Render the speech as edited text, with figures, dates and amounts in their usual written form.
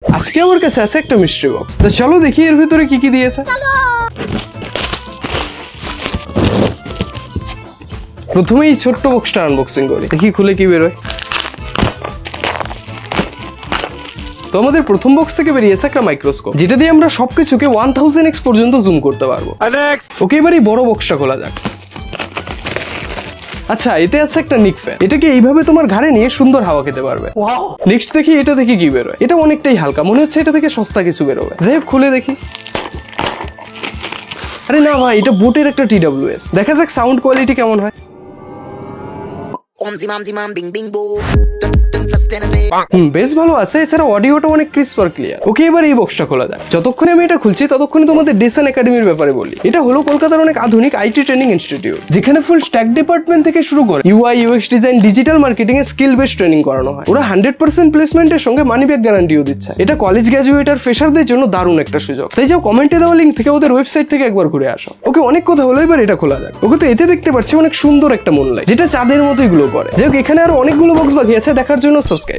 আজকে আমার কাছে আছে একটা মিস্ট্রি বক্স, তো চলো দেখি এর ভিতরে কি কি দিয়েছে। প্রথমে এই ছোট্ট বক্সটা আনবক্সিং করি, দেখি খুলে কি বেরোয়। তো আমাদের প্রথম বক্স থেকে বেরিয়েছে একটা মাইক্রোস্কোপ, যেটা দিয়ে আমরা সবকিছুকে 1000x পর্যন্ত জুম করতে পারবো। ওকে, এবার এই বড় বক্সটা খোলা যাক। আচ্ছা, এতে আছে একটা নিক ফ্যান, এটাকে এইভাবে তোমার ঘাড়ে নিয়ে সুন্দর হাওয়া খেতে পারবে। নেক্সট দেখি এটা থেকে কি বেরোয়। এটা অনেকটাই হালকা, মনে হচ্ছে এটা থেকে সস্তা কিছু বেরোবে। যাই হোক, খুলে দেখি। আরে না ভাই, এটা বোটের একটা TWS। দেখা যাক সাউন্ড কোয়ালিটি কেমন হয়। বেশ ভালো আছে, এছাড়া অডিওটা অনেক ক্রিস্প আর ক্লিয়ার। ওকে, এবার এই বক্সটা খোলা যায়। যতক্ষণে আমি এটা খুলছি ততক্ষণে তোমাদের ডেসান একাডেমির ব্যাপারে বলি। এটা হলো কলকাতার অনেক আধুনিক আইটি ট্রেনিং ইনস্টিটিউট, যেখানে ফুল স্ট্যাক ডিপার্টমেন্ট থেকে শুরু করে UI UX design, digital marketing এ স্কিল বেসড ট্রেনিং করানো হয়। ওরা 100% প্লেসমেন্টের সঙ্গে মানি ব্যাক গ্যারান্টিও দিচ্ছে। এটা কলেজ গ্র্যাজুয়েট আর ফ্রেশারদের জন্য দারুণ একটা সুযোগ। তাই যাও, কমেন্টে দেওয়া লিঙ্ক থেকে ওদের ওয়েবসাইট থেকে একবার ঘুরে আসো। ওকে, অনেক কথা হলো, এবার এটা খোলা যাক। ওকে, তো এতে দেখতে পাচ্ছি অনেক সুন্দর একটা মুনলাইট, যেটা চাঁদের মতোই গ্লো করে। যাই হোক, এখানে আরো অনেকগুলো বক্স বাকি আছে, দেখার জন্য সাবস্ক্রাইব।